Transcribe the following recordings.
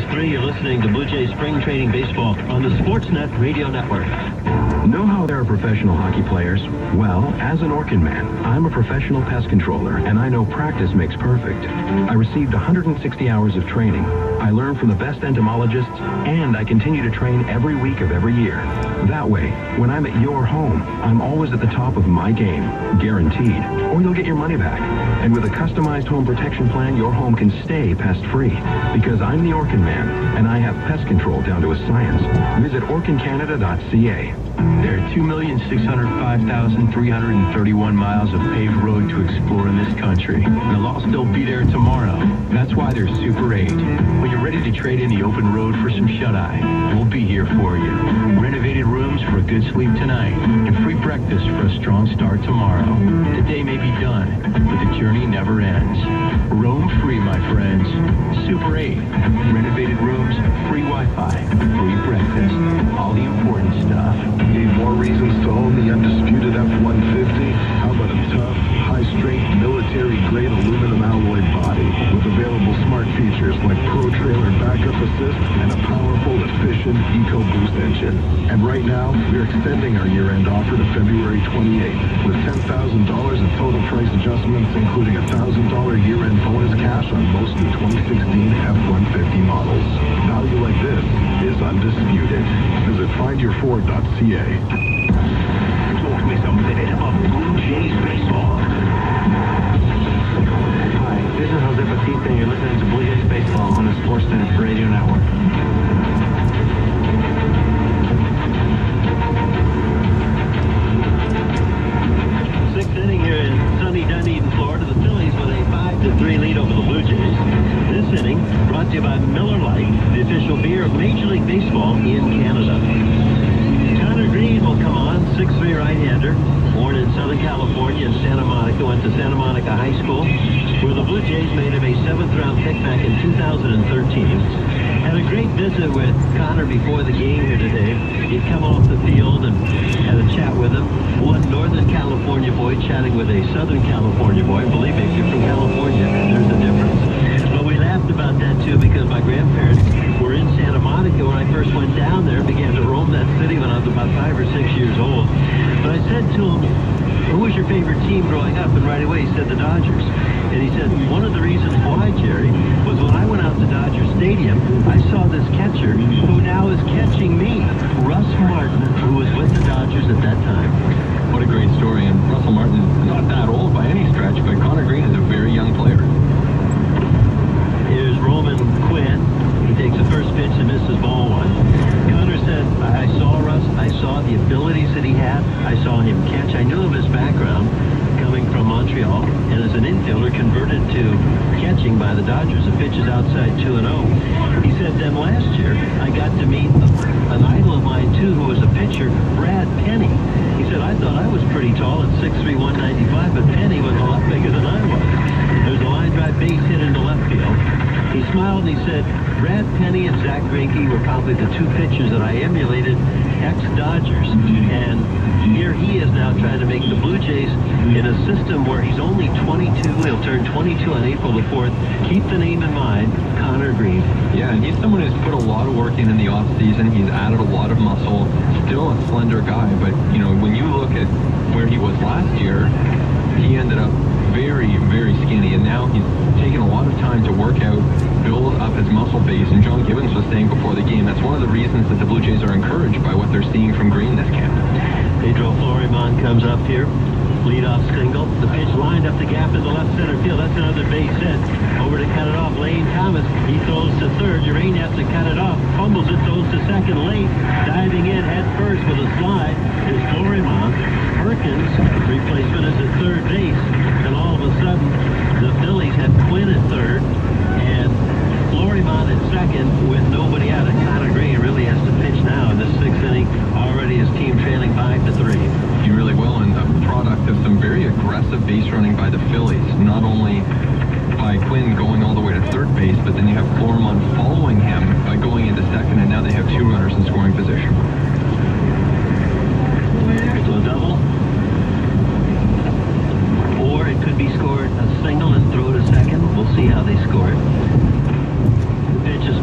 Phase 3, you're listening to Blue Jays Spring Training Baseball on the Sportsnet Radio Network. Know how there are professional hockey players? Well, as an Orkin man, I'm a professional pest controller, and I know practice makes perfect. I received 160 hours of training. I learned from the best entomologists, and I continue to train every week of every year. That way, when I'm at your home, I'm always at the top of my game, guaranteed, or you'll get your money back. And with a customized home protection plan, your home can stay pest-free. Because I'm the Orkin man, and I have pest control down to a science. Visit orkincanada.ca. There are 2,605,331 miles of paved road to explore in this country. They'll all still be there tomorrow. That's why they're Super 8. When you're ready to trade in the open road for some shut-eye, we'll be here for you. Renovated rooms for a good sleep tonight, and free breakfast for a strong start tomorrow. The day may be done, but the journey never ends. Roam free, my friends. Super 8. Renovated rooms, free Wi-Fi, free breakfast, all the important stuff. Need more reasons to own the undisputed F-150? How about a tough, high-strength, military-grade aluminum alloy body with available smart features like Pro Trailer Backup Assist and a powerful, efficient EcoBoost engine. And right now, we're extending our year-end offer to February 28th with $10,000 in total price adjustments, including a $1,000 year-end bonus cash on most new 2016 F-150 models. Value like this is undisputed. Visit findyourford.ca. Talk me some minute about Blue Jays baseball. Hi, this is Jose Batista, and you're listening to Blue Jays Baseball on the Sportsnet Radio Network. Sixth inning here in sunny Dunedin, Florida. The Phillies with a 5-3 lead over the Blue Jays. This inning brought to you by Miller Lite, the official beer of Major League Baseball in Canada. Connor Green will come on, 6'3" right-hander, born in Southern California in Santa Monica, went to Santa Monica High School, where the Blue Jays made him a 7th-round pick back in 2013. Had a great visit with Connor before the game here today. He'd come off the field and had a chat with him. One Northern California boy chatting with a Southern California boy. Believe me, if you're from California, there's a difference. But we laughed about that, too, because my grandparents were in Santa Monica when I first went down there, began to roam that city when I was about 5 or 6 years old. But I said to him, who was your favorite team growing up? And right away he said the Dodgers. And he said, one of the reasons why, Jerry, was when I went out to Dodger Stadium, I saw this catcher who now is catching me, Russ Martin, who was with the Dodgers at that time. What a great story. And Russell Martin is not that old by any stretch, but Connor Green is a very young player. Here's Roman Quinn. He takes the first pitch and misses ball one. Connor said, I saw Russ. I saw the abilities that he had. I saw him catch. I knew of his background coming from Montreal, and as an infielder converted to catching by the Dodgers. The pitch is outside 2-0. He said, then last year I got to meet an idol of mine too, who was a pitcher, Brad Penny. He said, I thought I was pretty tall at 6'3", 195, but Penny was a lot bigger than I was. There's a line drive base hit into left field. He smiled and he said, Brad Penny and Zach Greinke were probably the two pitchers that I emulated, ex-Dodgers. And here he is now trying to make the Blue Jays in a system where he's only 22. He'll turn 22 on April the 4th. Keep the name in mind, Connor Green. Yeah, and he's someone who's put a lot of work in the offseason. He's added a lot of muscle. Still a slender guy, but, you know, when you look at where he was last year, he ended up very, very skinny, and now he's taken a lot of time to work out, build up his muscle base, and John Gibbons was saying before the game, that's one of the reasons that the Blue Jays are encouraged by what they're seeing from Green this camp. Pedro Florimon comes up here, leadoff single. The pitch lined up the gap in the left center field. That's another base hit. Over to cut it off, Lane Thomas. He throws to third. Urain has to cut it off. Fumbles it, throws to second. Late, diving in head first with a slide is Florimon. Perkins, replacement, is at third base. And all of a sudden, the Phillies have Quinn at third and Florimon at second with nobody out. And Connor Green really has to pitch now in the sixth inning. Already his team trailing 5-3. He really will, and a product of some very aggressive base running by the Phillies. Not only by Quinn going all the way to third base, but then you have Florimon following him by going into second, and now they have two runners in scoring position. So a double. Or it could be scored a single and throw to second. We'll see how they score it. The pitch is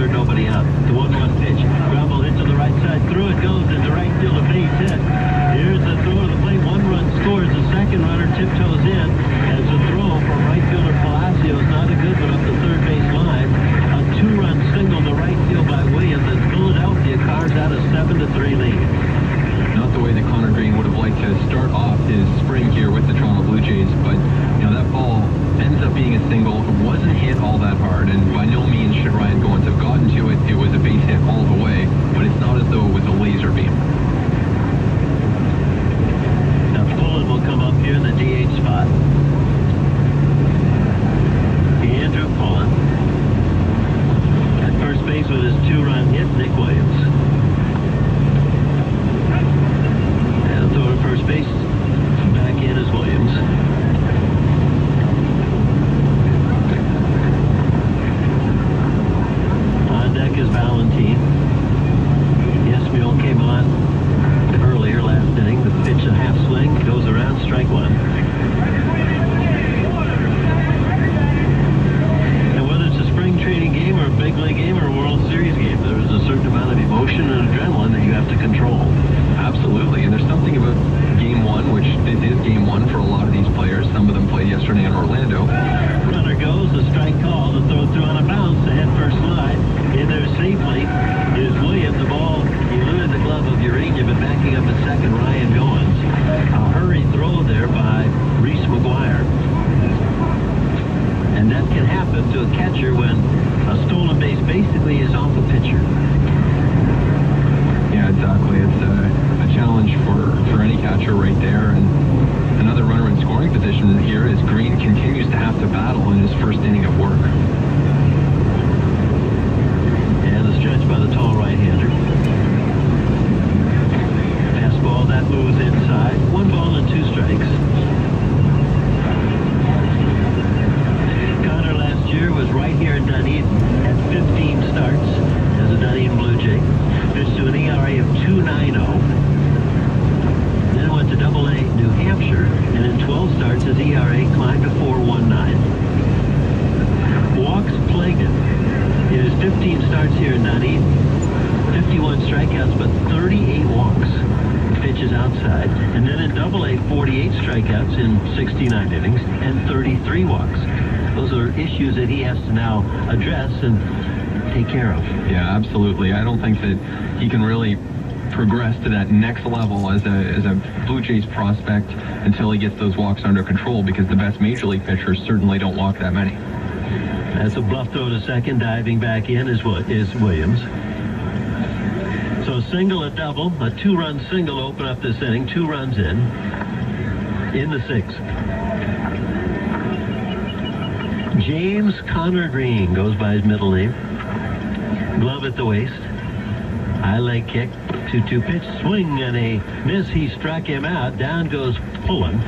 third, nobody out. The 1-1 pitch. Ground ball hit to the right side. Through it goes into right field, a base hit. Here's the throw to the plate. 1 run scores. The second runner tiptoes in as the throw from right fielder Palacio is not a good one up the third base line. A 2-run single to right field by Williams, and Philadelphia carves out a 7-3 lead. Not the way that Connor Green would have liked to start off his spring here with the Toronto Blue Jays, but that ball ends up being a single. It wasn't hit all that hard, and by no means should Ryan Goins have gotten to it. It was a base hit all the way, but it's not as though it was a laser beam. Now Pullen will come up here in the DH spot. Andrew Pullen. At first base with his 2-run hit, Nick Williams. And throw to first base. Back in is Williams. On deck is Valentin. Yesmiel came on earlier last inning. The pitch, a half swing, goes around, strike 1. And whether it's a spring training game or a big league game or a World Series game, there's a certain amount of emotion and adrenaline that you have to control. Absolutely, and there's something about Game 1, which this is Game 1 for a lot of these players. Some of them played yesterday in Orlando. Runner goes, a strike call, the throw through on a bounce, the head first slide. In there safely is Williams. The ball eluded the glove of Urania, but backing up at second, Ryan Goins. A hurried throw there by Reese McGuire. And that can happen to a catcher when a stolen base basically is off a pitcher. Yeah, exactly. It's a challenge for any catcher right there. And another runner in scoring position here as Green continues to have to battle in his first inning of work. And the stretch by the tall right-hander. Fastball, that moves inside. 1 ball and 2 strikes. Connor last year was right here in Dunedin at 15 starts as a Dunedin Blue Jay. Pitched to an ERA of 2.90. Then went to Double-A New Hampshire, and in 12 starts his ERA climbed to 4.19. Walks plagued him. In his 15 starts here in Dunedin, 51 strikeouts, but 38 walks. The pitch is outside. And then in Double-A, 48 strikeouts in 69 innings and 33 walks. Those are issues that he has to now address and take care of. Yeah, absolutely. I don't think that he can really progress to that next level as a Blue Jays prospect until he gets those walks under control, because the best major league pitchers certainly don't walk that many. That's a bluff throw to second. Diving back in is Williams. So single, a double, a 2-run single to open up this inning. 2 runs in the 6th. James Connor Green goes by his middle name. Glove at the waist. High leg kick. 2-2 pitch. Swing and a miss. He struck him out. Down goes Pullen.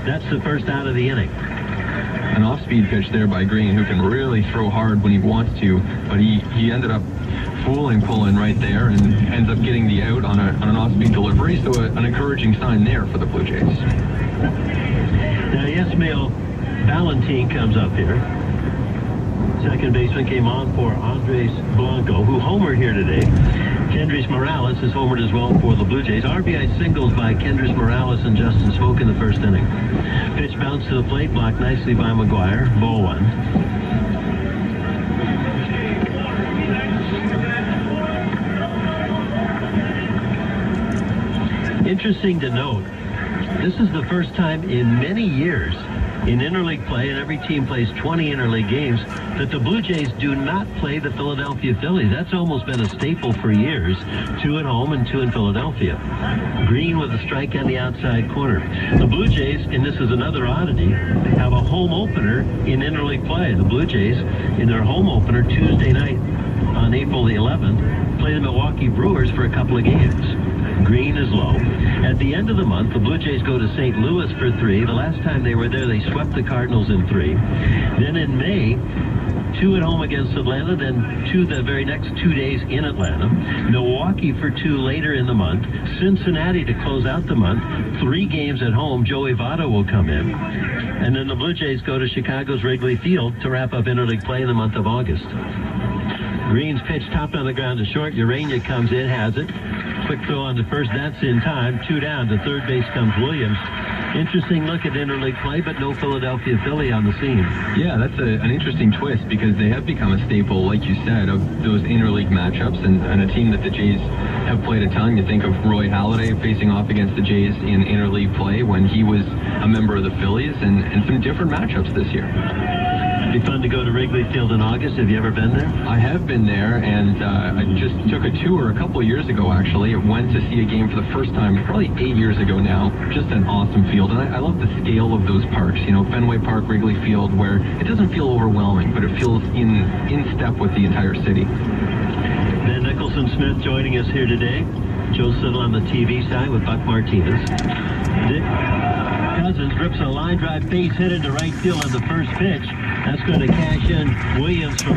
That's the first out of the inning. An off-speed pitch there by Green, who can really throw hard when he wants to, but he ended up fooling Pullen right there and ends up getting the out on an off-speed delivery, so an encouraging sign there for the Blue Jays. Now, Yesmiel Valentin comes up here. Second baseman came on for Andres Blanco, who homered here today. Kendrys Morales has homered as well for the Blue Jays. RBI singles by Kendrys Morales and Justin Smoke in the first inning. Pitch bounced to the plate, blocked nicely by McGuire. Ball 1. Interesting to note, this is the first time in many years in interleague play, and every team plays 20 interleague games, that the Blue Jays do not play the Philadelphia Phillies. That's almost been a staple for years. 2 at home and 2 in Philadelphia. Green with a strike on the outside corner. The Blue Jays, and this is another oddity, have a home opener in interleague play. The Blue Jays, in their home opener Tuesday night on April the 11th, play the Milwaukee Brewers for a couple of games. Green is low. At the end of the month, the Blue Jays go to St. Louis for 3. The last time they were there, they swept the Cardinals in 3. Then in May, 2 at home against Atlanta, then 2 the very next 2 days in Atlanta. Milwaukee for 2 later in the month. Cincinnati to close out the month. 3 games at home. Joey Votto will come in. And then the Blue Jays go to Chicago's Wrigley Field to wrap up interleague play in the month of August. Green's pitch topped on the ground to short. Urania comes in, has it. Quick throw on to first. That's in time. 2 down. To third base comes Williams. Interesting look at interleague play, but no Philadelphia Philly on the scene. Yeah, that's an interesting twist because they have become a staple, like you said, of those interleague matchups and a team that the Jays have played a ton. You think of Roy Halladay facing off against the Jays in interleague play when he was a member of the Phillies and some different matchups this year. It'd be fun to go to Wrigley Field in August. Have you ever been there? I have been there, and I just took a tour a couple of years ago, actually. I went to see a game for the first time, probably 8 years ago now. Just an awesome field, and I love the scale of those parks. You know, Fenway Park, Wrigley Field, where it doesn't feel overwhelming, but it feels in step with the entire city. Ben Nicholson-Smith joining us here today. Joe Siddle on the TV side with Buck Martinez. Dick Cousins rips a line drive base hit into right field on the first pitch. That's going to cash in Williams from